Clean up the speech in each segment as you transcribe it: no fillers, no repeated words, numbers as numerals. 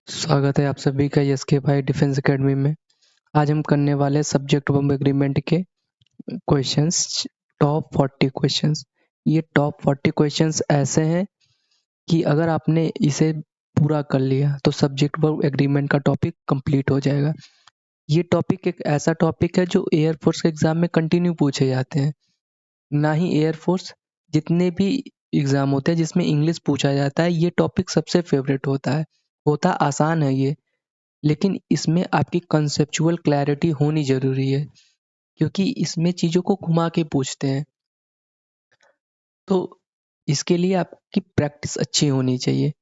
स्वागत है आप सभी का एसके भाई डिफेंस एकेडमी में। आज हम करने वाले सब्जेक्ट बम एग्रीमेंट के क्वेश्चंस, टॉप 40 क्वेश्चंस। ये टॉप 40 क्वेश्चंस ऐसे हैं कि अगर आपने इसे पूरा कर लिया तो सब्जेक्ट बम एग्रीमेंट का टॉपिक कंप्लीट हो जाएगा। ये टॉपिक एक ऐसा टॉपिक है जो एयरफोर्स के एग्जाम में कंटिन्यू पूछे जाते हैं। ना ही एयरफोर्स, जितने भी एग्जाम होते हैं जिसमें इंग्लिश पूछा जाता है, ये टॉपिक सबसे फेवरेट होता आसान है ये। लेकिन इसमें आपकी कंसेप्चुअल क्लैरिटी होनी ज़रूरी है, क्योंकि इसमें चीज़ों को घुमा के पूछते हैं। तो इसके लिए आपकी प्रैक्टिस अच्छी होनी चाहिए।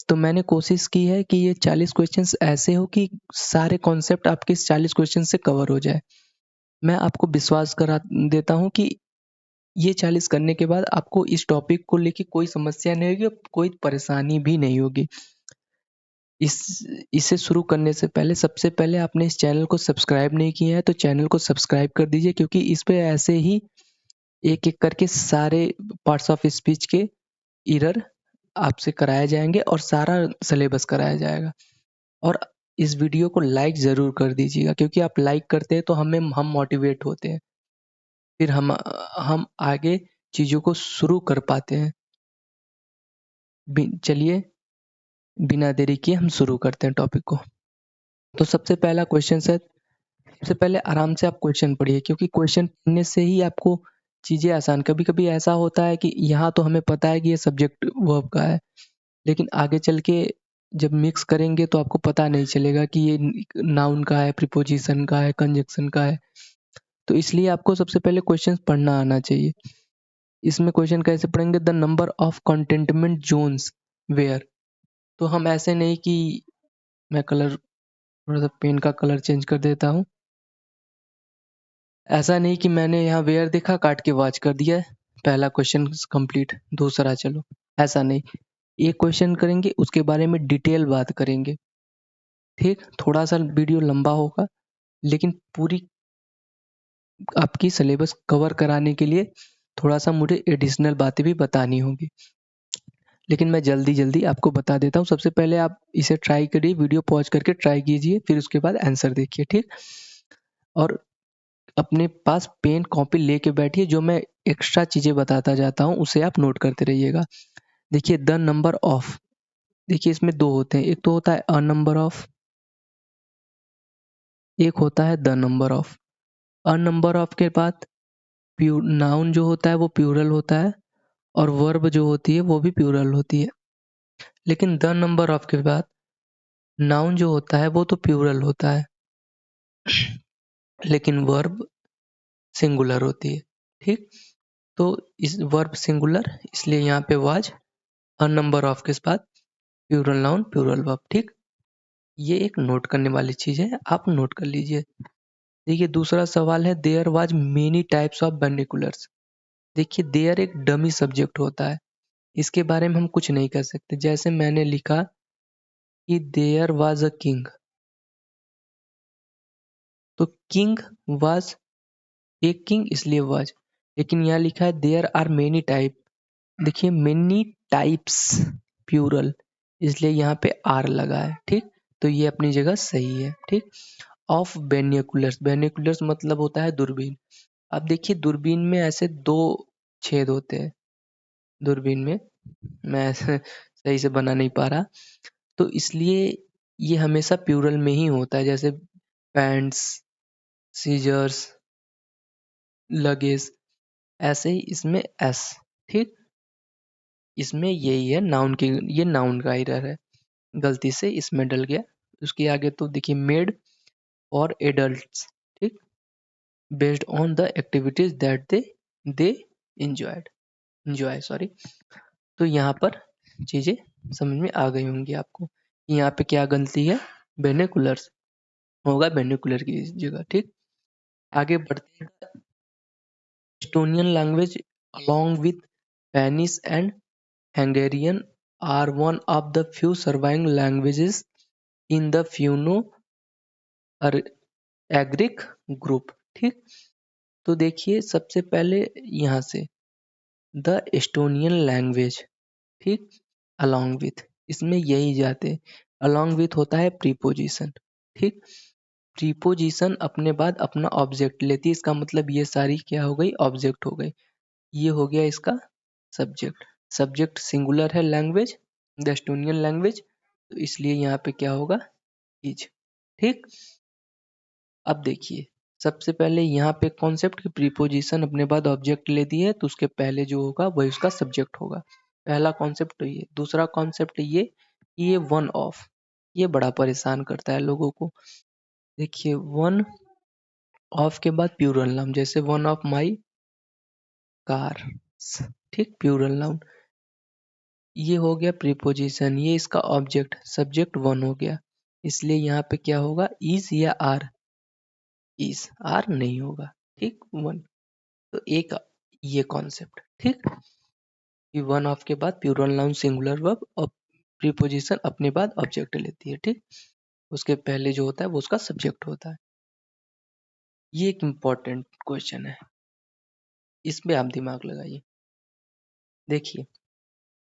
तो मैंने कोशिश की है कि ये 40 क्वेश्चंस ऐसे हो कि सारे कॉन्सेप्ट आपके इस 40 क्वेश्चन से कवर हो जाए। मैं आपको विश्वास करा देता हूँ कि ये 40 करने के बाद आपको इस टॉपिक को लेके कोई समस्या नहीं होगी और कोई परेशानी भी नहीं होगी। इसे शुरू करने से पहले सबसे पहले आपने इस चैनल को सब्सक्राइब नहीं किया है तो चैनल को सब्सक्राइब कर दीजिए, क्योंकि इस पे ऐसे ही एक-एक करके सारे पार्ट्स ऑफ स्पीच के एरर आपसे कराए जाएंगे और सारा सिलेबस कराया जाएगा। और इस वीडियो को लाइक ज़रूर कर दीजिएगा, क्योंकि आप लाइक करते हैं तो हम मोटिवेट होते हैं, फिर हम आगे चीज़ों को शुरू कर पाते हैं। चलिए बिना देरी किए हम शुरू करते हैं टॉपिक को। तो सबसे पहला क्वेश्चन है, सबसे पहले आराम से आप क्वेश्चन पढ़िए, क्योंकि क्वेश्चन पढ़ने से ही आपको चीज़ें आसान। कभी-कभी ऐसा होता है कि यहाँ तो हमें पता है कि ये सब्जेक्ट वर्ब का है, लेकिन आगे चल के जब मिक्स करेंगे तो आपको पता नहीं चलेगा कि ये नाउन का है, प्रीपोजिशन का है, कंजंक्शन का है। तो इसलिए आपको सबसे पहले क्वेश्चन पढ़ना आना चाहिए। इसमें क्वेश्चन कैसे पढ़ेंगे? The number of containment zones were. तो हम ऐसे नहीं कि मैं कलर थोड़ा सा पेन का कलर चेंज कर देता हूँ। ऐसा नहीं कि मैंने यहाँ वेयर देखा काट के वॉच कर दिया है, पहला क्वेश्चन कंप्लीट, दूसरा चलो, ऐसा नहीं। एक क्वेश्चन करेंगे, उसके बारे में डिटेल बात करेंगे। ठीक, थोड़ा सा वीडियो लंबा होगा, लेकिन पूरी आपकी सिलेबस कवर कराने के लिए थोड़ा सा मुझे एडिशनल बातें भी बतानी होगी, लेकिन मैं जल्दी जल्दी आपको बता देता हूँ। सबसे पहले आप इसे ट्राई करिए, वीडियो पॉज करके ट्राई कीजिए, फिर उसके बाद आंसर देखिए। ठीक, और अपने पास पेन कॉपी लेके बैठिए, जो मैं एक्स्ट्रा चीज़ें बताता जाता हूँ उसे आप नोट करते रहिएगा। देखिए द नंबर ऑफ, देखिए इसमें दो होते हैं, एक तो होता है अ नंबर ऑफ, एक होता है the number of. A number of के बाद नाउन जो होता है वो प्लूरल होता है, और वर्ब जो होती है वो भी प्लूरल होती है। लेकिन द नंबर ऑफ के बाद नाउन जो होता है वो तो प्लूरल होता है, लेकिन वर्ब सिंगुलर होती है। ठीक, तो इस वर्ब सिंगुलर, इसलिए यहाँ पे वाज। अ नंबर ऑफ के बाद प्लूरल नाउन प्लूरल वर्ब। ठीक, ये एक नोट करने वाली चीज़ है, आप नोट कर लीजिए। देखिए दूसरा सवाल है, there was many types of vernaculars. देखिए देयर एक डमी सब्जेक्ट होता है, इसके बारे में हम कुछ नहीं कर सकते। जैसे मैंने लिखा कि देयर वाज अ किंग, तो किंग वाज एक किंग, इसलिए वाज। लेकिन यहाँ लिखा है देयर आर मेनी टाइप, देखिए मेनी टाइप्स प्लूरल, इसलिए यहाँ पे आर लगा है। ठीक, तो ये अपनी जगह सही है। ठीक, ऑफ बेन्योकुलर्स, बेन्योकुलर्स मतलब होता है दूरबीन। अब देखिए दूरबीन में ऐसे दो छेद होते हैं, दूरबीन में मैं ऐसे सही से बना नहीं पा रहा, तो इसलिए ये हमेशा प्लूरल में ही होता है, जैसे पैंट्स, सीजर्स, लगेज, ऐसे ही इसमें एस। ठीक, इसमें यही है नाउन की, ये नाउन का एरर है, गलती से इसमें डल गया। उसके आगे तो देखिए मेड और एडल्ट्स। ठीक, based on the activities that they enjoy sorry. तो यहाँ पर चीजें समझ में आ गई होंगी आपको, यहाँ पे क्या गलती है, बेनिकुलर्स होगा बेनिकुलर की जगह। ठीक, आगे बढ़ते हैं। Estonian language along with Spanish and Hungarian are one of the few surviving languages in the Finno-Ugric group। ठीक, तो देखिए सबसे पहले यहाँ से द एस्टोनियन लैंग्वेज, ठीक, along with, इसमें यही जाते, अलॉन्ग विथ होता है प्रीपोजिशन। ठीक, प्रीपोजिशन अपने बाद अपना ऑब्जेक्ट लेती है, इसका मतलब ये सारी क्या हो गई, ऑब्जेक्ट हो गई। ये हो गया इसका सब्जेक्ट। सब्जेक्ट सिंगुलर है लैंग्वेज, द एस्टोनियन लैंग्वेज, तो इसलिए यहाँ पे क्या होगा, इज। ठीक, अब देखिए सबसे पहले यहाँ पे कॉन्सेप्ट की प्रीपोजिशन अपने बाद ऑब्जेक्ट लेती है, तो उसके पहले जो होगा वही उसका सब्जेक्ट होगा। पहला कॉन्सेप्ट तो ये। दूसरा कॉन्सेप्ट ये कि ये वन ऑफ, ये बड़ा परेशान करता है लोगों को। देखिए वन ऑफ के बाद प्लूरल नाउन, जैसे वन ऑफ माई कार, ठीक, प्लूरल नाउन। ये हो गया प्रीपोजिशन, ये इसका ऑब्जेक्ट, सब्जेक्ट वन हो गया, इसलिए यहाँ पे क्या होगा, इज या आर, इज, आर नहीं होगा। ठीक, वन। तो एक ये कॉन्सेप्ट, ठीक, कि वन ऑफ के बाद प्लूरल नाउन सिंगुलर वर्ब और प्रीपोजिशन अपने बाद ऑब्जेक्ट लेती है। ठीक, उसके पहले जो होता है वो उसका सब्जेक्ट होता है। ये एक इम्पॉर्टेंट क्वेश्चन है, इसमें आप दिमाग लगाइए। देखिए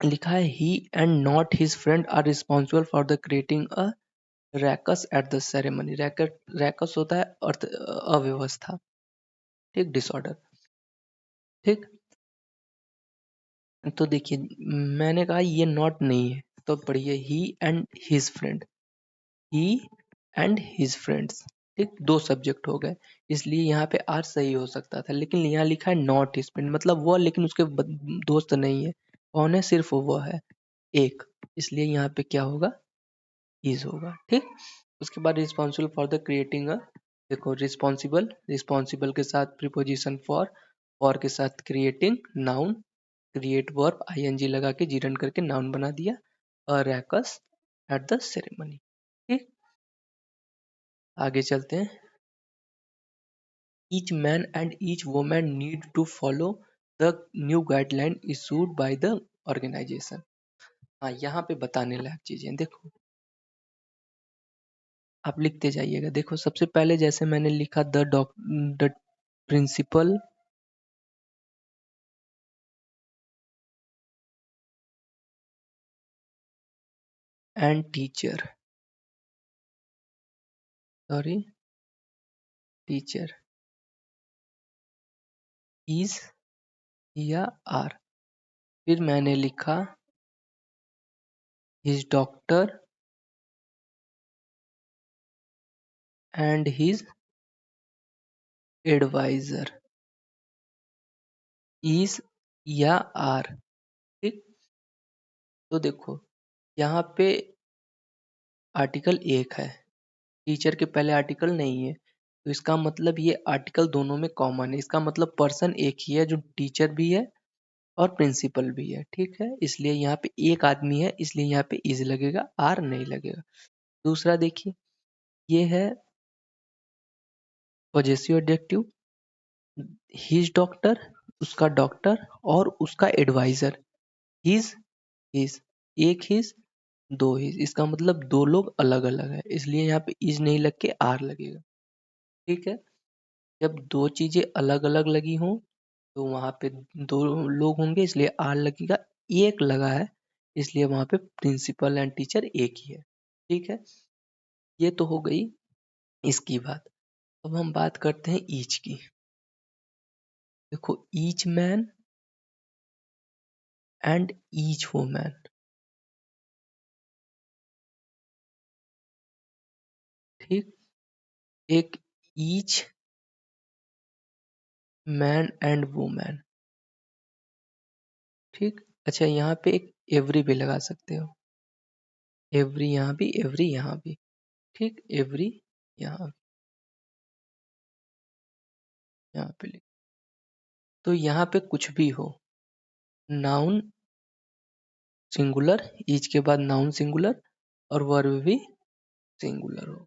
लिखा है he and not his friend are responsible for the creating a ruckus at the ceremony. Ruckus होता है अर्थ अव्यवस्था, ठीक, डिसऑर्डर। ठीक, तो देखिए मैंने कहा ये नॉट नहीं है, तो पढ़िए he and his friend, he and his friends. ठीक, दो सब्जेक्ट हो गए, इसलिए यहाँ पे आर सही हो सकता था, लेकिन यहाँ लिखा है नॉट हिज फ्रेंड, मतलब वो लेकिन उसके दोस्त नहीं है। कौन है, सिर्फ वो है एक, इसलिए यहाँ पे क्या होगा, इज होगा। ठीक, उसके बाद responsible for the creating a, देखो रिस्पॉन्सिबल, रिस्पॉन्सिबल के साथ प्रीपोजिशन फॉर के साथ creating noun, create verb ING लगा के जीरन करके नाउन बना दिया, a ruckus at the ceremony. ठीक, आगे चलते हैं। Each man and each woman need to follow the new guideline issued by the organisation. हाँ, यहाँ पे बताने लायक चीजें देखो, आप लिखते जाइएगा। देखो सबसे पहले जैसे मैंने लिखा the principal and teacher, sorry, teacher is या आर। फिर मैंने लिखा his doctor and his adviser is या आर। ठीक, तो देखो यहाँ पे आर्टिकल एक है, टीचर के पहले आर्टिकल नहीं है, तो इसका मतलब ये आर्टिकल दोनों में कॉमन है, इसका मतलब पर्सन एक ही है जो टीचर भी है और प्रिंसिपल भी है। ठीक है, इसलिए यहाँ पे एक आदमी है, इसलिए यहाँ पे इज लगेगा, आर नहीं लगेगा। दूसरा देखिए, ये है पॉजेसिव एडजेक्टिव, हिज डॉक्टर, उसका डॉक्टर और उसका एडवाइजर, हिज, हिज, एक हिज, दो हिज, इसका मतलब दो लोग अलग अलग है, इसलिए यहाँ पे इज नहीं लग के आर लगेगा। ठीक है, जब दो चीजें अलग अलग लगी हों तो वहां पे दो लोग होंगे, इसलिए आर लगेगा। एक लगा है इसलिए वहां पे प्रिंसिपल एंड टीचर एक ही है। ठीक है, ये तो हो गई इसकी बात। अब हम बात करते हैं ईच की। देखो each man and each woman, ठीक, एक ईच मैन एंड वुमन। ठीक, अच्छा यहाँ पे एक एवरी भी लगा सकते हो, एवरी यहाँ भी, एवरी यहाँ भी। ठीक, एवरी यहाँ, यहाँ पे तो यहाँ पे कुछ भी हो, नाउन सिंगुलर, ईच के बाद नाउन सिंगुलर और वर्ब भी सिंगुलर हो।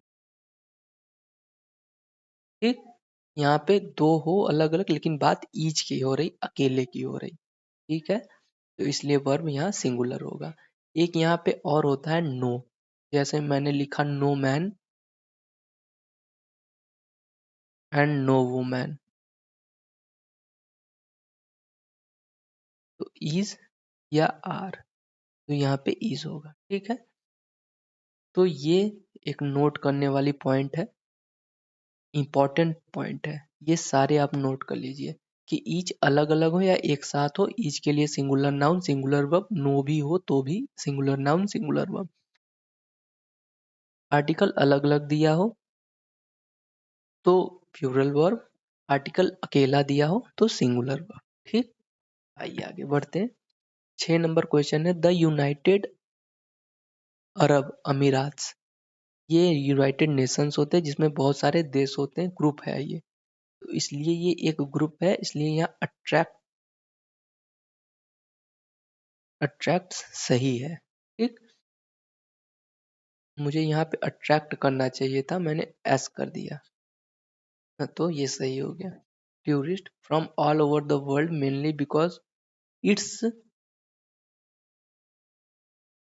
ठीक, यहाँ पे दो हो अलग अलग, लेकिन बात ईच की हो रही, अकेले की हो रही। ठीक है, तो इसलिए वर्ब यहाँ सिंगुलर होगा। एक यहाँ पे और होता है नो, जैसे मैंने लिखा no man and no woman, तो इज या आर, तो यहाँ पे इज होगा। ठीक है, तो ये एक नोट करने वाली पॉइंट है, इंपॉर्टेंट पॉइंट है, ये सारे आप नोट कर लीजिए कि ईच अलग अलग हो या एक साथ हो, ईच के लिए singular noun singular verb, no भी हो तो भी singular noun singular verb. Article अलग अलग दिया हो तो प्लूरल वर्ब, आर्टिकल अकेला दिया हो तो सिंगुलर वर्ब। ठीक, आइए आगे बढ़ते हैं। 6 नंबर क्वेश्चन है, द यूनाइटेड अरब अमीरात, ये यूनाइटेड नेशंस होते हैं जिसमें बहुत सारे देश होते हैं, ग्रुप है ये, तो इसलिए ये एक ग्रुप है, इसलिए यहाँ अट्रैक्ट सही है। ठीक, मुझे यहाँ पे अट्रैक्ट करना चाहिए था, मैंने एस कर दिया, तो ये सही हो गया। Tourist from all over the world mainly because it's,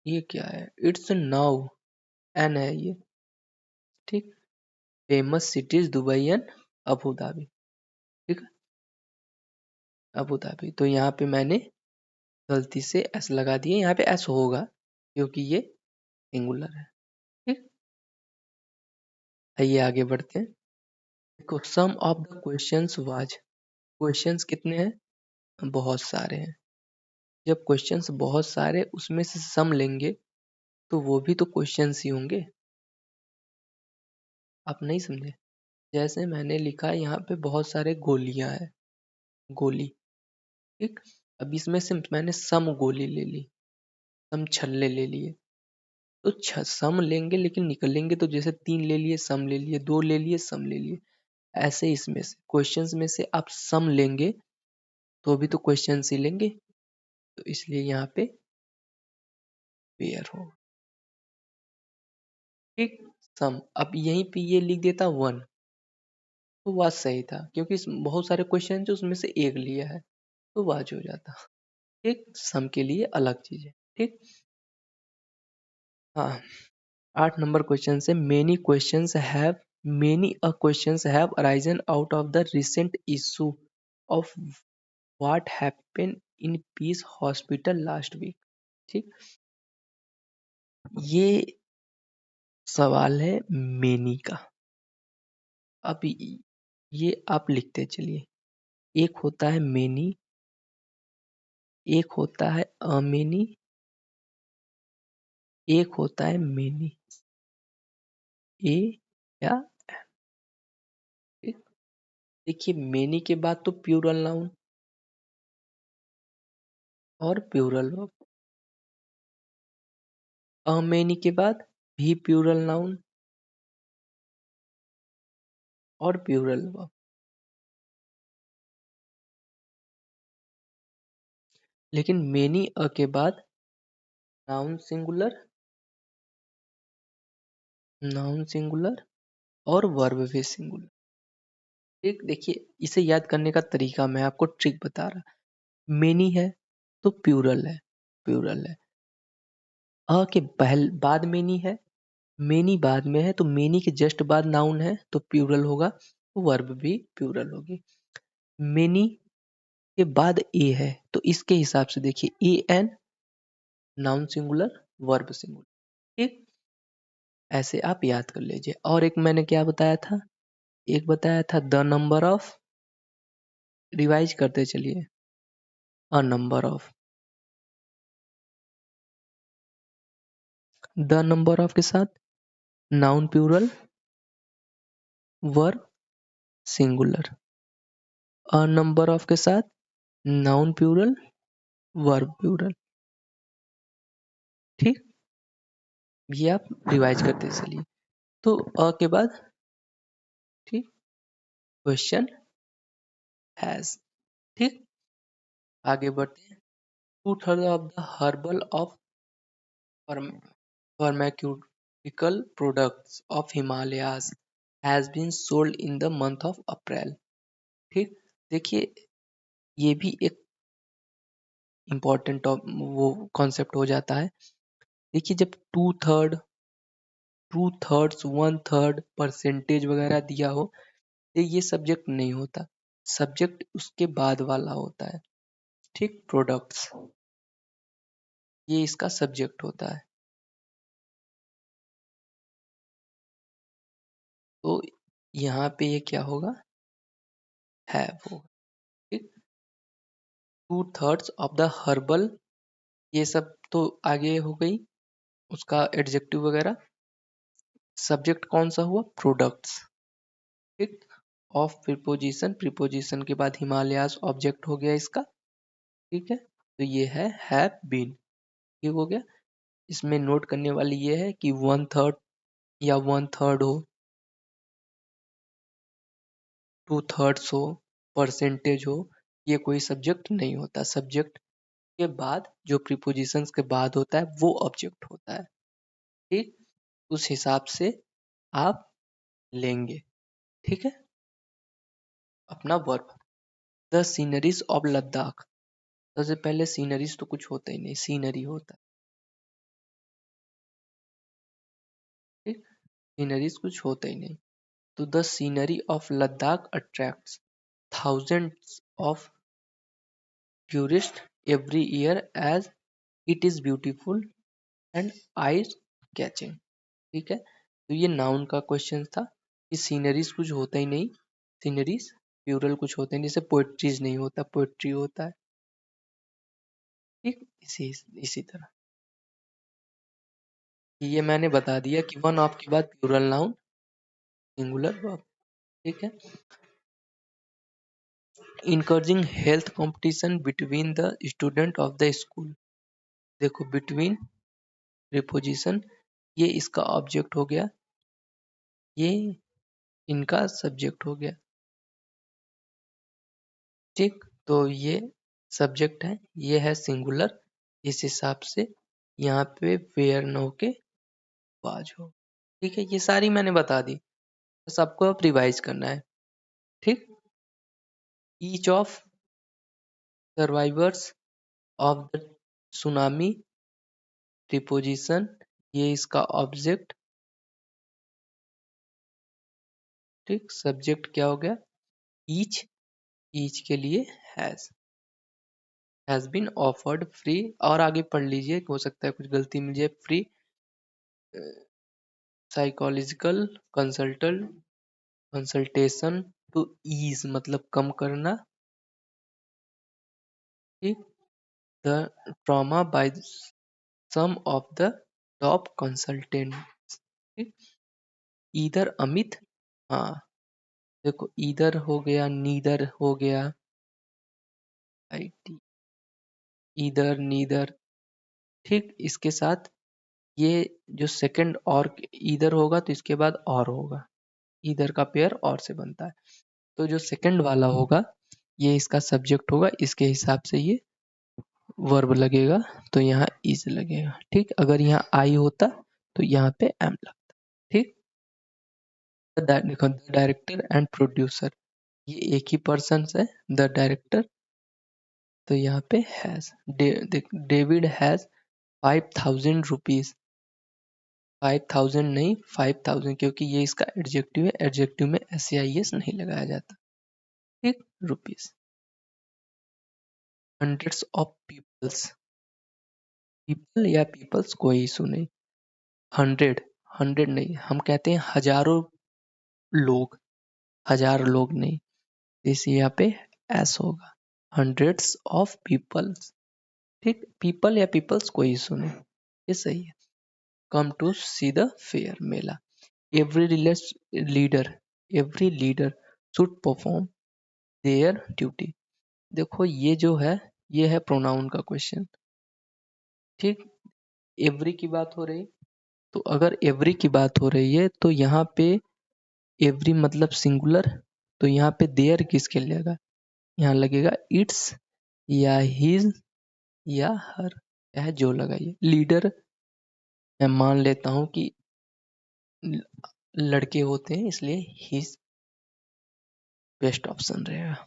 ये क्या है, इट्स नाउ एन है ये। ठीक, famous cities Dubai and Abu Dhabi. ठीक है, अबू धाबी, तो यहाँ पे मैंने गलती से एस लगा दिया, यहाँ पे एस होगा क्योंकि ये सिंगुलर है। ठीक, आइए आगे बढ़ते हैं। देखो, some of the questions was, questions कितने हैं, बहुत सारे हैं। जब क्वेश्चंस बहुत सारे उसमें से सम लेंगे तो वो भी तो क्वेश्चंस ही होंगे, आप नहीं समझे। जैसे मैंने लिखा यहाँ पे बहुत सारे गोलियां हैं, गोली। ठीक, अब इसमें से मैंने सम गोली ले ली, सम छल्ले ले लिए, तो सम लेंगे लेकिन निकलेंगे तो जैसे 3 ले लिए सम ले लिए, 2 ले लिए सम ले लिए, ऐसे इसमें से क्वेश्चंस में से आप सम लेंगे तो भी तो क्वेश्चंस ही लेंगे, तो इसलिए यहाँ पे पेयर हो। ठीक, सम, अब यहीं पे ये लिख देता 1 तो वाज सही था क्योंकि बहुत सारे क्वेश्चन जो उसमें से एक लिया है, तो वाज हो जाता। ठीक, सम के लिए अलग चीज है। ठीक, हाँ, 8 नंबर क्वेश्चन से, many a questions have arisen out of the recent issue of what happened in Peace hospital last week. ठीक, ये सवाल है मेनी का। अब ये आप लिखते चलिए, एक होता है मेनी, एक होता है अमेनी, एक होता है मेनी, ए या, ठीक, देखिए मेनी के बाद तो प्लूरल नाउन और प्लूरल वर्ब, अमेनी के बाद भी प्लूरल नाउन और प्लूरल वर्ब। लेकिन मेनी अ के बाद नाउन सिंगुलर, नाउन सिंगुलर और वर्ब भी सिंगुलर। ठीक, देखिए इसे याद करने का तरीका मैं आपको ट्रिक बता रहा, मेनी है तो प्लूरल है, प्लूरल है, अ के बाद मेनी है, मेनी बाद में है तो मेनी के जस्ट बाद नाउन है तो प्लूरल होगा, वर्ब भी प्लूरल होगी। मेनी के बाद ए है तो इसके हिसाब से देखिए a an noun singular verb singular. ठीक, ऐसे आप याद कर लीजिए। और एक मैंने क्या बताया था, एक बताया था द नंबर ऑफ, रिवाइज करते चलिए, a number of, the number of के साथ noun plural verb singular, a number of के साथ नाउन प्लूरल वर्ब प्लूरल। ठीक, ये आप रिवाइज करते चलिए। तो अ के बाद, ठीक, क्वेश्चन हैज। ठीक, आगे बढ़ते हैं। 2/3 of the herbal of pharmaceutical products of Himalayas has been sold in the month of April। ठीक, देखिए ये भी एक इम्पोर्टेंट वो कॉन्सेप्ट हो जाता है। देखिए जब 2/3 1/3 परसेंटेज वगैरह दिया हो तो ये सब्जेक्ट नहीं होता, सब्जेक्ट उसके बाद वाला होता है। ठीक, प्रोडक्ट्स, ये इसका सब्जेक्ट होता है। तो यहाँ पे ये क्या होगा, हैव होगा। ठीक, 2/3 ऑफ द हर्बल, ये सब तो आगे हो गई उसका एडजेक्टिव वगैरह। सब्जेक्ट कौन सा हुआ, प्रोडक्ट्स। ठीक, ऑफ प्रीपोजिशन, प्रीपोजिशन के बाद हिमालयाज ऑब्जेक्ट हो गया इसका। ठीक है, तो ये है हैव बीन। ठीक हो गया। इसमें नोट करने वाली ये है कि 1/3 या 1/3 हो, 2/3 हो, परसेंटेज हो, ये कोई सब्जेक्ट नहीं होता। सब्जेक्ट के बाद जो प्रीपोजिशंस के बाद होता है वो ऑब्जेक्ट होता है। ठीक, उस हिसाब से आप लेंगे। ठीक है, अपना verb. The sceneries of Ladakh, सबसे पहले सीनरीज तो कुछ होता ही नहीं, सीनरी होता है। ठीक, सीनरीज कुछ होता ही नहीं। तो the scenery of Ladakh attracts thousands of tourists every year as it is beautiful and eye catching। ठीक है, तो ये नाउन का क्वेश्चन था कि सीनरीज कुछ होता ही नहीं, सीनरीज प्यूरल कुछ होता ही नहीं, जैसे पोएट्रीज नहीं होता, पोएट्री होता है। ठीक, इसी इसी तरह ये मैंने बता दिया कि वन ऑफ के बाद प्लूरल नाउन, सिंगुलर वर्ब। ठीक है, encouraging health competition between the student of the school. देखो बिटवीन प्रीपोजिशन, ये इसका ऑब्जेक्ट हो गया, ये इनका सब्जेक्ट हो गया। ठीक, तो ये सब्जेक्ट है, ये है सिंगुलर, इस हिसाब से यहाँ पे वेयर नो के वाज हो। ठीक है, ये सारी मैंने बता दी, बस आपको अब रिवाइज करना है। ठीक, each of survivors of the tsunami, preposition, ये इसका ऑब्जेक्ट। ठीक, सब्जेक्ट क्या हो गया, ईच, ईच के लिए हैज बीन ऑफर्ड फ्री, और आगे पढ़ लीजिए, हो सकता है कुछ गलती मिल जाए। Free psychological consultant, consultation to ease मतलब कम करना। ठीक, the trauma by some of the top consultant. ठीक, इधर अमित, हाँ देखो इधर हो गया, नीदर हो गया, IT इधर नीदर। ठीक, इसके साथ ये जो सेकंड और इधर होगा तो इसके बाद और होगा, इधर का पेयर और से बनता है, तो जो सेकंड वाला होगा ये इसका सब्जेक्ट होगा, इसके हिसाब से ये वर्ब लगेगा, तो यहाँ इज लगेगा। ठीक, अगर यहाँ आई होता तो यहाँ पे एम लगता। ठीक, देखो द डायरेक्टर एंड प्रोड्यूसर, ये एक ही पर्सन है, द डायरेक्टर, तो यहाँ पे हैज। डेविड हैज 5,000 रुपीज, 5,000 नहीं 5,000, क्योंकि ये इसका एडजेक्टिव है, एडजेक्टिव में SAIS नहीं लगाया जाता। ठीक, rupees. Hundreds of peoples, people या पीपल्स कोई इशू नहीं, हंड्रेड, हंड्रेड नहीं, हम कहते हैं हजारों लोग, हजार लोग नहीं, इस यहाँ पे एस होगा, हंड्रेड्स ऑफ पीपल्स। ठीक, पीपल या पीपल्स कोई इशू नहीं, ये सही है। Come to see the fair, मेला। Every leader, every leader should perform their duty. देखो ये जो है, ये है प्रोनाउन का क्वेश्चन। ठीक, एवरी की बात हो रही, तो अगर एवरी की बात हो रही है तो यहाँ पे एवरी मतलब सिंगुलर, तो यहाँ पे देयर किसके लगेगा, यहाँ लगेगा इट्स या हिज या हर, चाहे जो लगाइए। लीडर मैं मान लेता हूँ कि लड़के होते हैं, इसलिए हिज बेस्ट ऑप्शन रहेगा।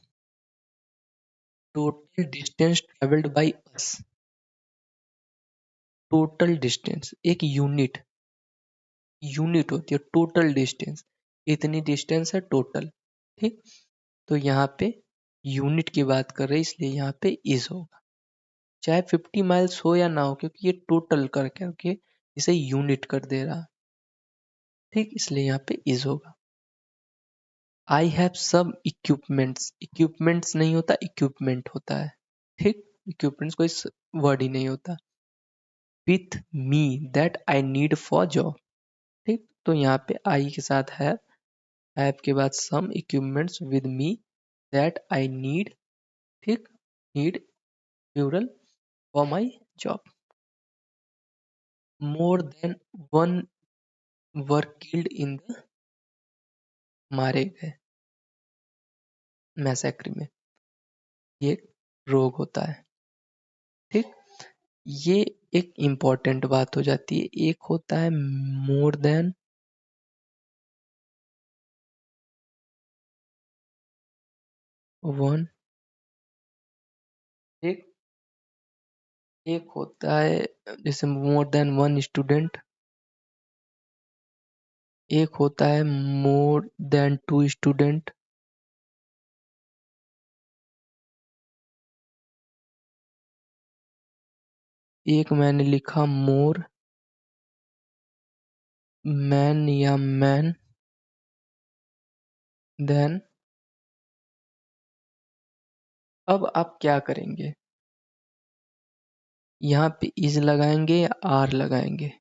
Total distance travelled by us, total distance एक यूनिट, यूनिट होती है टोटल डिस्टेंस, इतनी डिस्टेंस है टोटल। ठीक, तो यहाँ पे यूनिट की बात कर रहे हैं, इसलिए यहाँ पे इज होगा, चाहे 50 माइल्स हो या ना हो, क्योंकि ये टोटल कर करके इसे यूनिट कर दे रहा। ठीक, इसलिए यहाँ पे इज होगा। I have some equipments, equipments नहीं होता, इक्विपमेंट होता है, ठीक। इक्विपमेंट्स कोई वर्ड ही नहीं होता। With me that I need for job, ठीक। तो यहाँ पे आई के साथ हैव के बाद some equipments with me that I need, ठीक। Need plural for my job. More than one were killed in the, मारे गए मैसेक्री में, ये रोग होता है, ठीक। ये एक इम्पॉर्टेंट बात हो जाती है। एक होता है मोर देन वन, एक एक होता है जैसे मोर देन वन स्टूडेंट, एक होता है मोर देन टू स्टूडेंट, एक मैंने लिखा मोर मैन या मैन देन। अब आप क्या करेंगे, यहाँ पे इज लगाएंगे या आर लगाएंगे,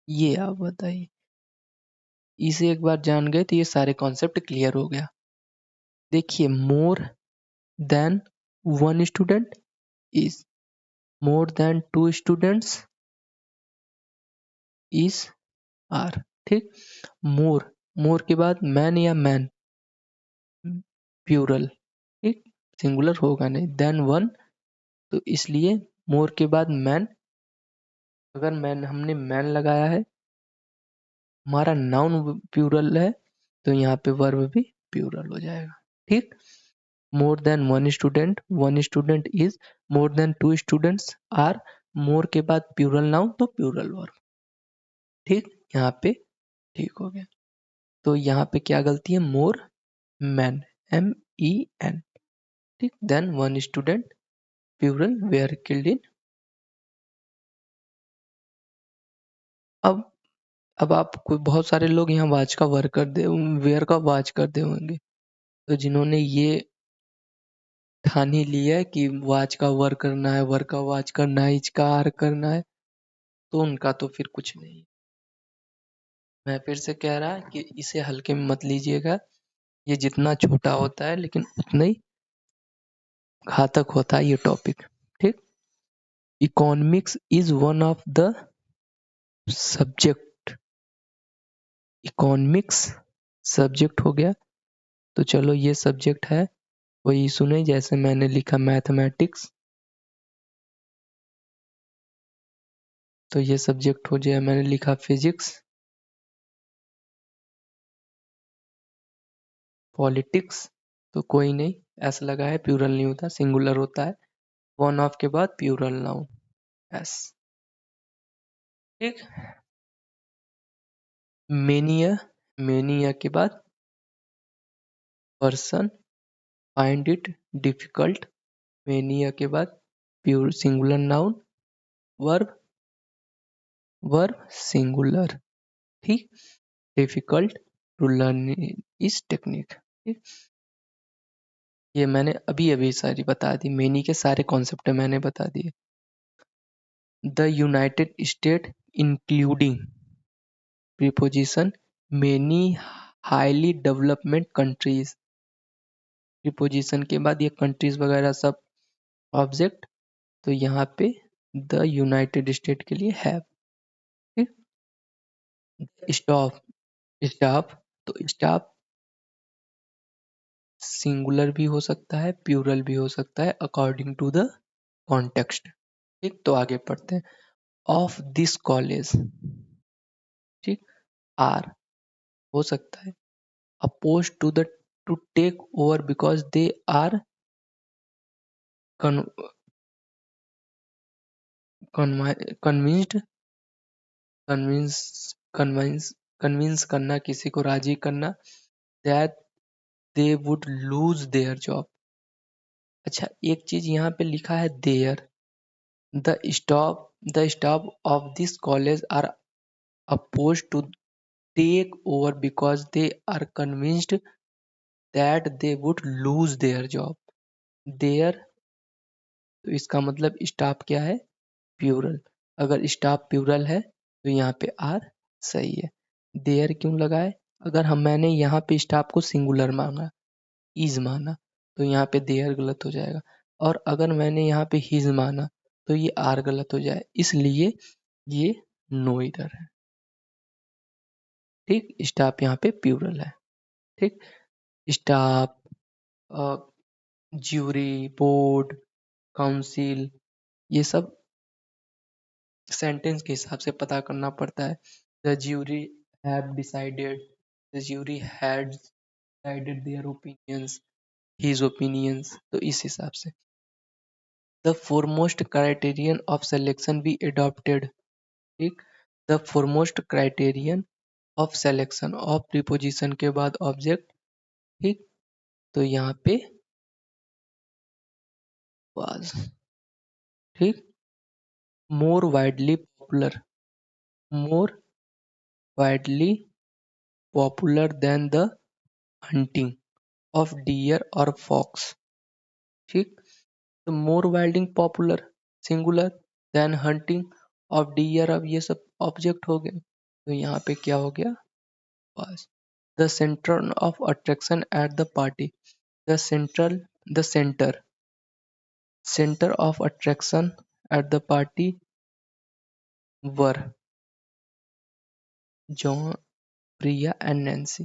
ये आप बताइए। इसे एक बार जान गए तो ये सारे कॉन्सेप्ट क्लियर हो गया। देखिए more than one student is, more than two students is are, ठीक। मोर, मोर के बाद मैन या मैन, प्यूरल, ठीक। सिंगुलर होगा नहीं। देन वन, तो इसलिए मोर के बाद मैन, अगर मैन हमने मैन लगाया है, हमारा नाउन प्यूरल है, तो यहाँ पे वर्ब भी प्यूरल हो जाएगा, ठीक। More than one student is, more than two students are, more के बाद प्यूरल नाउन तो प्यूरल वर्ब, ठीक। यहाँ पे ठीक हो गया। तो यहाँ पे क्या गलती है, मोर मैन, MEN, ठीक। Than one student plural were killed in. अब अब आपको बहुत सारे लोग यहाँ वाच का वर्क कर दे, वेयर का वाच कर दे होंगे, तो जिन्होंने ये ठान ही लिया है कि वाच का वर्क करना है, वर्क का वाच करना है, इच का आर करना है, तो उनका तो फिर कुछ नहीं। मैं फिर से कह रहा कि इसे हल्के में मत लीजिएगा, ये जितना छोटा होता है लेकिन उतना ही घातक होता है ये टॉपिक, ठीक। Economics is one of the subject, economics subject हो गया, तो चलो ये सब्जेक्ट है, वही सुने जैसे मैंने लिखा मैथमेटिक्स, तो ये सब्जेक्ट हो जाए। मैंने लिखा फिजिक्स, पॉलिटिक्स, तो कोई नहीं, एस लगा है, प्लूरल नहीं होता, सिंगुलर होता है। वन ऑफ के बाद प्लूरल नाउन एस, ठीक। मेनिया, मेनिया के बाद person find it difficult, mania के बाद pure singular noun, verb, verb singular, ठीक। डिफिकल्ट टू लर्न इस टेक्निक, ठीक। ये मैंने अभी अभी सारी बता दी, मेनी के सारे कॉन्सेप्ट मैंने बता दिए। The United state including preposition many highly development countries, preposition के बाद ये कंट्रीज वगैरह सब ऑब्जेक्ट, तो यहाँ पे द यूनाइटेड स्टेट के लिए हैव, ठीक। स्टॉप, स्टाफ, तो स्टाफ सिंगुलर भी हो सकता है, प्लूरल भी हो सकता है, अकॉर्डिंग टू द कॉन्टेक्स्ट, ठीक। तो आगे पढ़ते हैं। ऑफ दिस कॉलेज, ठीक। आर हो सकता है oppose to the to take over because they are convinced, convince convince convince करना, किसी को राजी करना, that they would lose their job. अच्छा एक चीज यहाँ पे लिखा है there, the staff of this college are oppose to take over because they are convinced that they would lose their job. Their, तो इसका मतलब स्टाफ क्या है, प्यूरल। अगर स्टाफ प्यूरल है तो यहाँ पे आर सही है। देयर क्यों लगाए, अगर मैंने यहाँ पे स्टाफ को सिंगुलर माना, इज माना, तो यहाँ पे देयर गलत हो जाएगा। और अगर मैंने यहाँ पे हिज माना तो ये आर गलत हो जाए, इसलिए ये नो इधर है। ठीक, स्टाफ यहाँ पे प्यूरल है। ठीक, स्टाफ, ज्यूरी, बोर्ड, काउंसिल, ये सब सेंटेंस के हिसाब से पता करना पड़ता है। The jury have decided, the jury had decided their opinions, his opinions, तो इस हिसाब से। The foremost criterion of selection be adopted. ठीक, the foremost criterion of selection, of preposition के बाद ऑब्जेक्ट। ठीक, तो यहाँ पे वाज। ठीक, more widely popular, more widely popular than the hunting of deer और फॉक्स। ठीक, तो मोर वाइल्डिंग popular singular, than hunting of deer, अब ये सब ऑब्जेक्ट हो गए, तो यहाँ पे क्या हो गया, pass. The centre of attraction at the party, the central, the centre, centre of attraction at the party were John, Priya and Nancy.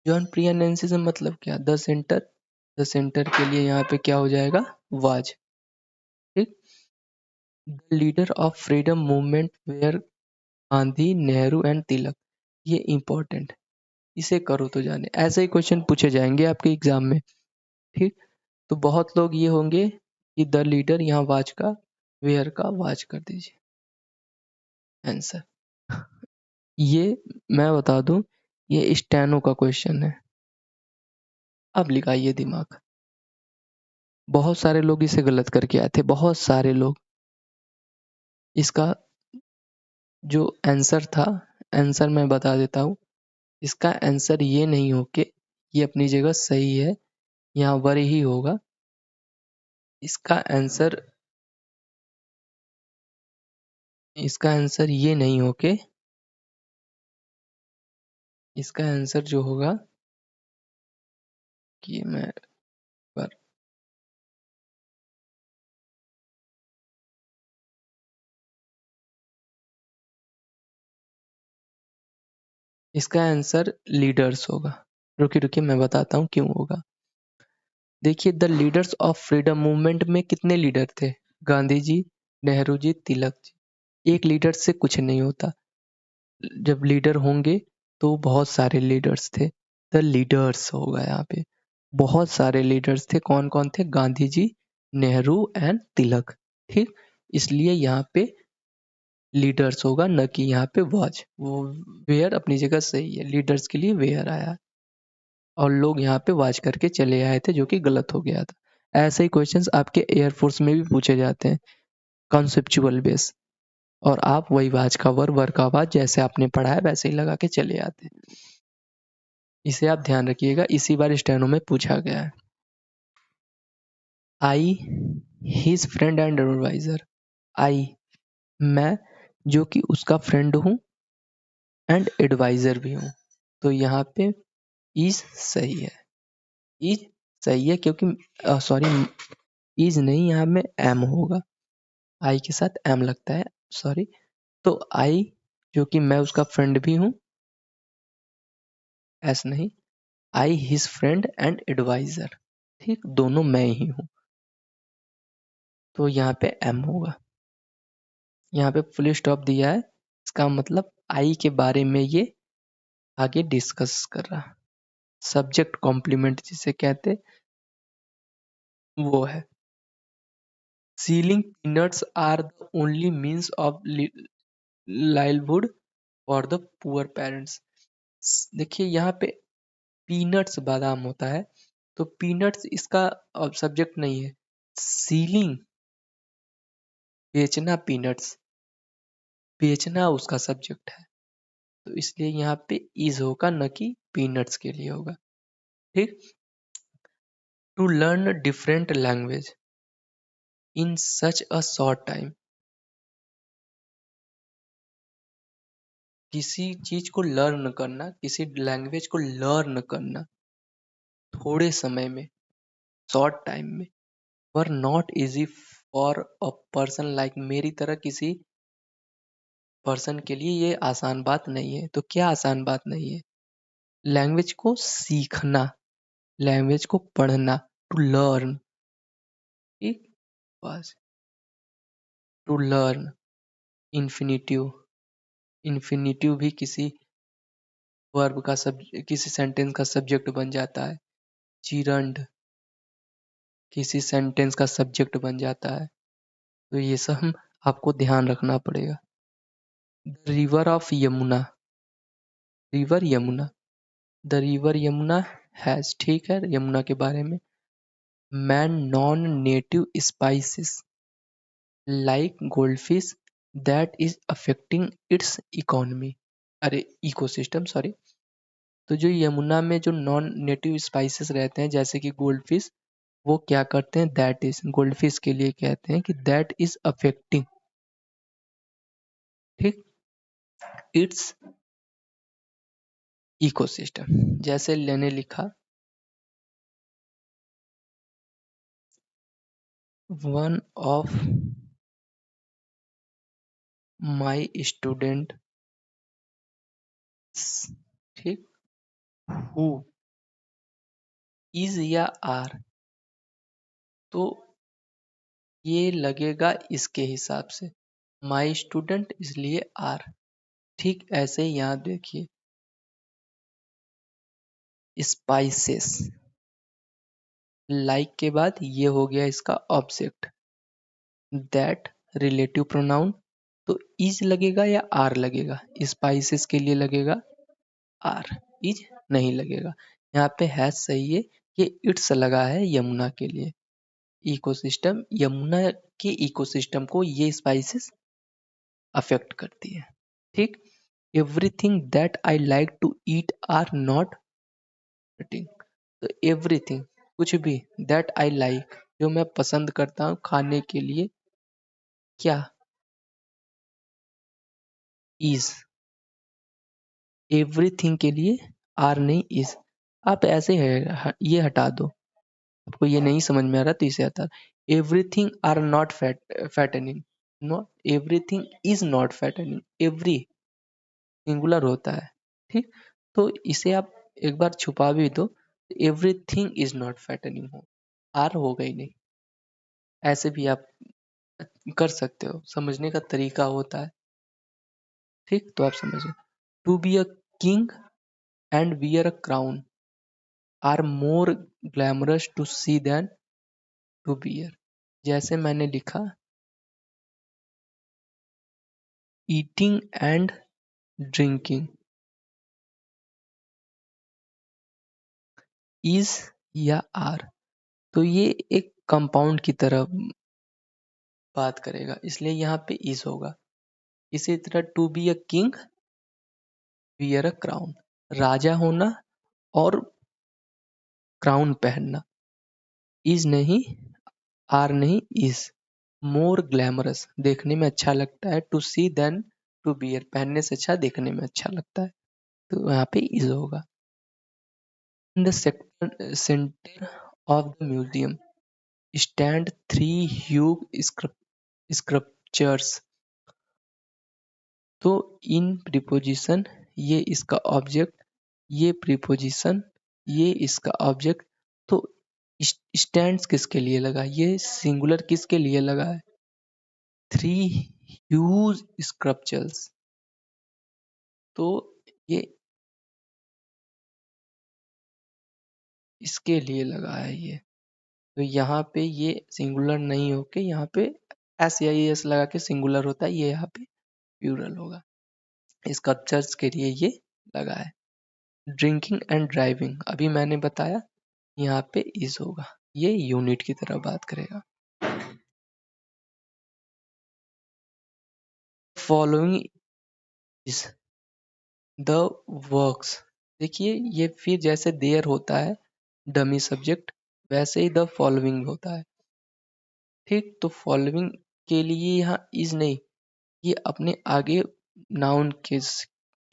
John, Priya, Nancy से मतलब क्या, द सेंटर, द सेंटर के लिए यहाँ पे क्या हो जाएगा, वाज। ठीक, the leader of freedom movement were Gandhi, Nehru and Tilak, ये इंपॉर्टेंट, इसे करो तो जाने, ऐसे ही क्वेश्चन पूछे जाएंगे आपके एग्जाम में। ठीक, तो बहुत लोग ये होंगे कि द लीडर, यहाँ वाच का, वेयर का वाच कर दीजिए आंसर। ये मैं बता दूं, ये स्टेनो का क्वेश्चन है। अब लगाइए दिमाग, बहुत सारे लोग इसे गलत करके आए थे, बहुत सारे लोग। इसका जो आंसर था, आंसर मैं बता देता हूँ, इसका आंसर ये नहीं हो के, ये अपनी जगह सही है, यहाँ वर ही होगा। इसका आंसर, इसका आंसर ये नहीं हो के, इसका आंसर जो होगा कि मैं पर, इसका आंसर लीडर्स होगा। रुकिए रुकिए मैं बताता हूँ क्यों होगा। देखिए, the leaders of freedom movement में कितने लीडर थे, गांधी जी, नेहरू जी, तिलक जी। एक लीडर से कुछ नहीं होता, जब लीडर होंगे तो बहुत सारे लीडर्स थे, द लीडर्स होगा यहाँ पे। बहुत सारे लीडर्स थे, कौन कौन थे, गांधी जी, नेहरू एंड तिलक। ठीक, इसलिए यहाँ पे लीडर्स होगा, न कि यहाँ पे वॉच। वो वेयर अपनी जगह सही है, लीडर्स के लिए वेयर आया और लोग यहाँ पे वॉच करके चले आए थे, जो कि गलत हो गया था। ऐसे ही क्वेश्चंस आपके एयरफोर्स में भी पूछे जाते हैं, कॉन्सेप्चुअल बेस, और आप वही वाच का वर का वाच जैसे आपने पढ़ा है वैसे ही लगा के चले आते हैं। इसे आप ध्यान रखिएगा, इसी बार स्टेनो में पूछा गया है। आई हिज फ्रेंड एंड एडवाइजर, आई मैं, जो कि उसका फ्रेंड हूँ, एंड एडवाइजर भी हूँ, तो यहाँ पे इज सही है, इज सही है, क्योंकि सॉरी, इज नहीं, यहाँ में एम होगा, आई के साथ एम लगता है, सॉरी। तो आई, जो कि मैं उसका फ्रेंड भी हूँ, एस नहीं, आई हिज फ्रेंड एंड एडवाइजर, ठीक, दोनों मैं ही हूँ, तो यहाँ पे एम होगा। यहाँ पे फुल स्टॉप दिया है, इसका मतलब आई के बारे में ये आगे डिस्कस कर रहा, सब्जेक्ट कॉम्प्लीमेंट जिसे कहते वो है। Selling peanuts are the only means of livelihood for the poor parents. देखिए यहाँ पे पीनट्स बादाम होता है, तो पीनट्स इसका सब्जेक्ट नहीं है, सीलिंग बेचना, पीनट्स बेचना उसका सब्जेक्ट है, तो इसलिए यहाँ पे इज होगा, न कि पीनट्स के लिए होगा। ठीक, to learn different language in such a short time. किसी चीज को लर्न करना, किसी लैंग्वेज को लर्न करना थोड़े समय में, शॉर्ट टाइम में, were not easy for a person like, मेरी तरह किसी पर्सन के लिए ये आसान बात नहीं है। तो क्या आसान बात नहीं है? लैंग्वेज को सीखना, लैंग्वेज को पढ़ना, टू लर्न। ठीक, बस। टू लर्न, इन्फिनिटिव, इन्फिनिटिव भी किसी वर्ब का सब, किसी सेंटेंस का सब्जेक्ट बन जाता है। चिरंड किसी सेंटेंस का सब्जेक्ट बन जाता है। तो ये सब आपको ध्यान रखना पड़ेगा। The river of Yamuna, river Yamuna, the river Yamuna has, ठीक है, यमुना के बारे में, man non native spices like goldfish that is affecting it's economy, अरे इकोसिस्टम, सॉरी। तो जो यमुना में जो नॉन नेटिव स्पाइसेस रहते हैं जैसे कि गोल्डफिश, वो क्या करते हैं, दैट इज, गोल्डफिश के लिए कहते हैं कि दैट इज अफेक्टिंग, ठीक, इट्स इकोसिस्टम। जैसे मैंने लिखा, वन ऑफ माई स्टूडेंट, ठीक, हु इज या आर, तो ये लगेगा इसके हिसाब से, माई स्टूडेंट इसलिए आर। ठीक ऐसे ही यहाँ देखिए, स्पाइसेस, लाइक के बाद ये हो गया इसका ऑब्जेक्ट, दैट रिलेटिव प्रोनाउन, तो इज लगेगा या आर लगेगा, स्पाइसेस के लिए लगेगा आर, इज नहीं लगेगा। यहाँ पे है सही है, ये इट्स लगा है यमुना के लिए। इकोसिस्टम, यमुना के इकोसिस्टम को ये स्पाइसेस अफेक्ट करती है, ठीक। Everything that I like to eat are not hurting, तो एवरीथिंग, कुछ भी, दैट आई लाइक, जो मैं पसंद करता हूँ खाने के लिए, क्या, इज, एवरीथिंग के लिए आर नहीं इज। आप ऐसे है, ये हटा दो, आपको ये नहीं समझ में आ रहा तो इसे हटा, everything are not fattening, not everything is not fattening, every singular होता है, ठीक। तो इसे आप एक बार छुपा भी दो, एवरीथिंग इज नॉट फैटनिंग हो, आर हो गई नहीं। ऐसे भी आप कर सकते हो, समझने का तरीका होता है, ठीक। तो आप समझिए, to be a king and wear a crown are more glamorous to see than to bear. जैसे मैंने लिखा, ईटिंग एंड ड्रिंकिंग इज या आर, तो ये एक कंपाउंड की तरह बात करेगा, इसलिए यहाँ पे इज होगा। इसी तरह to be a king wear a crown, राजा होना और क्राउन पहनना, इज नहीं, आर नहीं, इज, मोर ग्लैमरस, देखने में अच्छा लगता है, to see than to bear, पहनने से अच्छा देखने में अच्छा लगता है, तो यहाँ पे इज होगा। In the centre of the museum stand three huge sculptures, तो इन प्रीपोजिशन, ये इसका ऑब्जेक्ट, ये प्रीपोजिशन, ये इसका ऑब्जेक्ट, तो स्टैंड्स किसके लिए लगा, ये सिंगुलर किसके लिए लगा है, थ्री ह्यूज स्क्रप्चर्स, तो ये इसके लिए लगा है ये। तो यहाँ पे ये सिंगुलर नहीं होके यहाँ पे एस या एस लगा के सिंगुलर होता है, ये यहाँ पे प्लूरल होगा, स्कल्पचर्स के लिए ये लगा है। ड्रिंकिंग एंड ड्राइविंग, अभी मैंने बताया, यहाँ पे इज होगा, ये यूनिट की तरह बात करेगा। फॉलोइंग इज द वर्क्स, देखिए ये फिर जैसे देयर होता है डमी सब्जेक्ट, वैसे ही द फॉलोइंग होता है। ठीक, तो फॉलोइंग के लिए यहाँ इज नहीं, ये अपने आगे नाउन के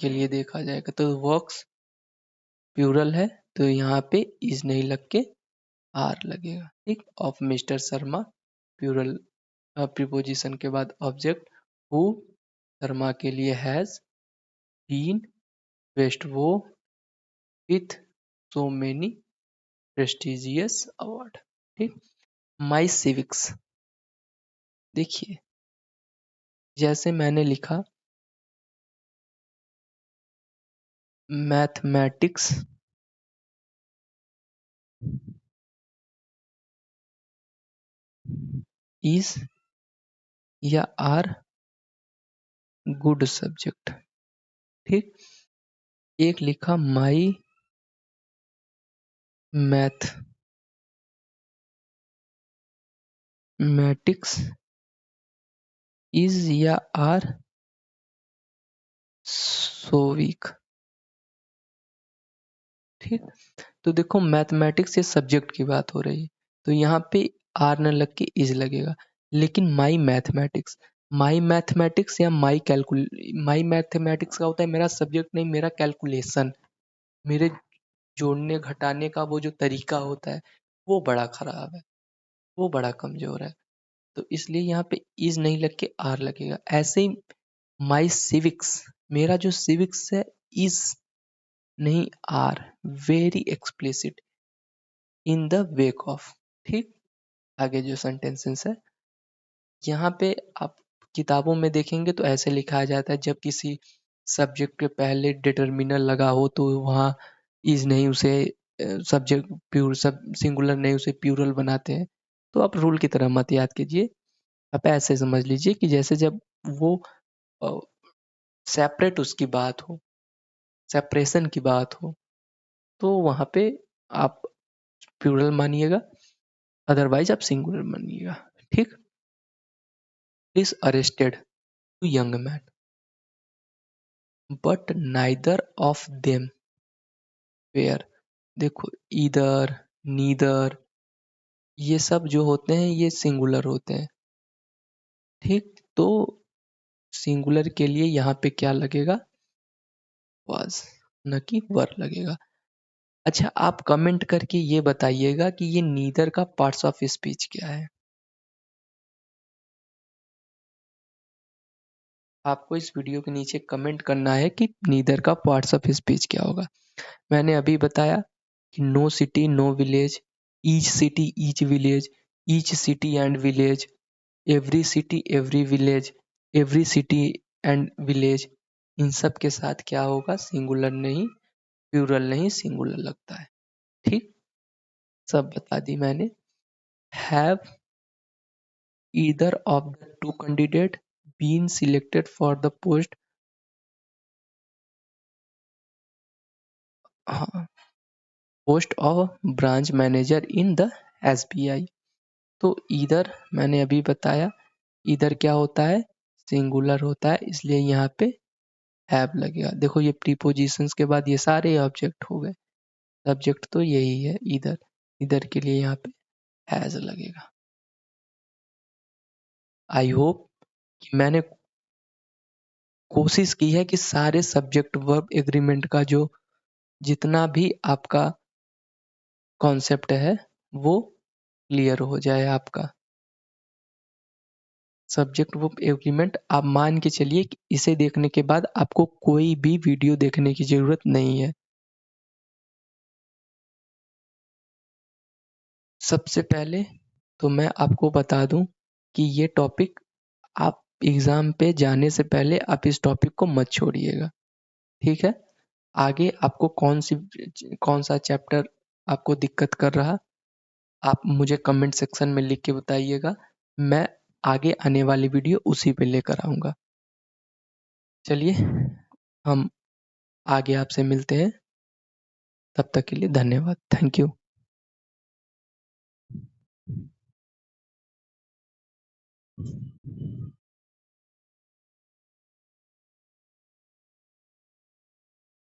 लिए देखा जाएगा। तो वर्क्स प्लूरल है, तो यहाँ पे इज नहीं लग के आर लगेगा। ठीक, of mister Sharma plural preposition के बाद ऑब्जेक्ट हु, शर्मा के लिए हैज बीन, बेस्ट वो with so many prestigious award. ठीक, माई सिविक्स, देखिए जैसे मैंने लिखा मैथमेटिक्स इज या आर गुड सब्जेक्ट। ठीक, एक लिखा माई मैथमेटिक्स इज या आर सो वीक। ठीक, तो देखो मैथमेटिक्स ये सब्जेक्ट की बात हो रही है, तो यहाँ पे आर न लग के इज लगेगा। लेकिन माई मैथमेटिक्स या माई मैथमेटिक्स का होता है मेरा सब्जेक्ट नहीं, मेरा कैलकुलेशन, मेरे जोड़ने घटाने का वो जो तरीका होता है वो बड़ा खराब है, वो बड़ा कमजोर है। तो इसलिए यहाँ पे इज नहीं लग के आर लगेगा। ऐसे ही माई सिविक्स, मेरा जो सिविक्स है इज नहीं are, very explicit in the wake of. ठीक, आगे जो सेंटेंसेस है यहाँ पे आप किताबों में देखेंगे तो ऐसे लिखा जाता है, जब किसी सब्जेक्ट के पहले डिटर्मिनर लगा हो तो वहाँ इज नहीं, उसे सब्जेक्ट प्यूर सब सिंगुलर नहीं उसे प्यूरल बनाते हैं। तो आप रूल की तरह मत याद कीजिए, आप ऐसे समझ लीजिए कि जैसे जब वो सेपरेट उसकी बात हो, सेपरेशन की बात हो, तो वहाँ पे आप प्लूरल मानिएगा, अदरवाइज आप सिंगुलर मानिएगा। ठीक, is arrested two young man but neither of them were. देखो ईदर, नीदर, ये सब जो होते हैं ये सिंगुलर होते हैं। ठीक, तो सिंगुलर के लिए यहाँ पे क्या लगेगा, वाज, न कि वर लगेगा। अच्छा, आप कमेंट करके ये बताइएगा कि ये नीदर का पार्ट्स ऑफ स्पीच क्या है। आपको इस वीडियो के नीचे कमेंट करना है कि नीदर का पार्ट्स ऑफ स्पीच क्या होगा। मैंने अभी बताया कि no city no village, each city each village, each city and village, every village, every city and village, इन सब के साथ क्या होगा, सिंगुलर नहीं, प्लूरल नहीं, सिंगुलर लगता है। ठीक, सब बता दी मैंने। Have either of the two candidate been selected for the post, post of branch manager in the SBI. तो इधर मैंने अभी बताया, इधर क्या होता है, सिंगुलर होता है, इसलिए यहाँ पे हैव लगेगा। देखो ये प्रीपोजिशंस के बाद ये सारे ऑब्जेक्ट हो गए, सब्जेक्ट तो यही है इधर, इधर के लिए यहाँ पे हैज लगेगा। आई होप कि मैंने कोशिश की है कि सारे सब्जेक्ट वर्ब एग्रीमेंट का जो जितना भी आपका कॉन्सेप्ट है वो क्लियर हो जाए आपका। सब्जेक्ट वर्ब एग्रीमेंट आप मान के चलिए कि इसे देखने के बाद आपको कोई भी वीडियो देखने की जरूरत नहीं है। सबसे पहले तो मैं आपको बता दूं कि ये टॉपिक आप एग्जाम पे जाने से पहले आप इस टॉपिक को मत छोड़िएगा। ठीक है, आगे आपको कौन सा चैप्टर आपको दिक्कत कर रहा, आप मुझे कमेंट सेक्शन में लिख के बताइएगा, मैं आगे आने वाली वीडियो उसी पे लेकर आऊँगा। चलिए, हम आगे आपसे मिलते हैं, तब तक के लिए धन्यवाद, थैंक यू।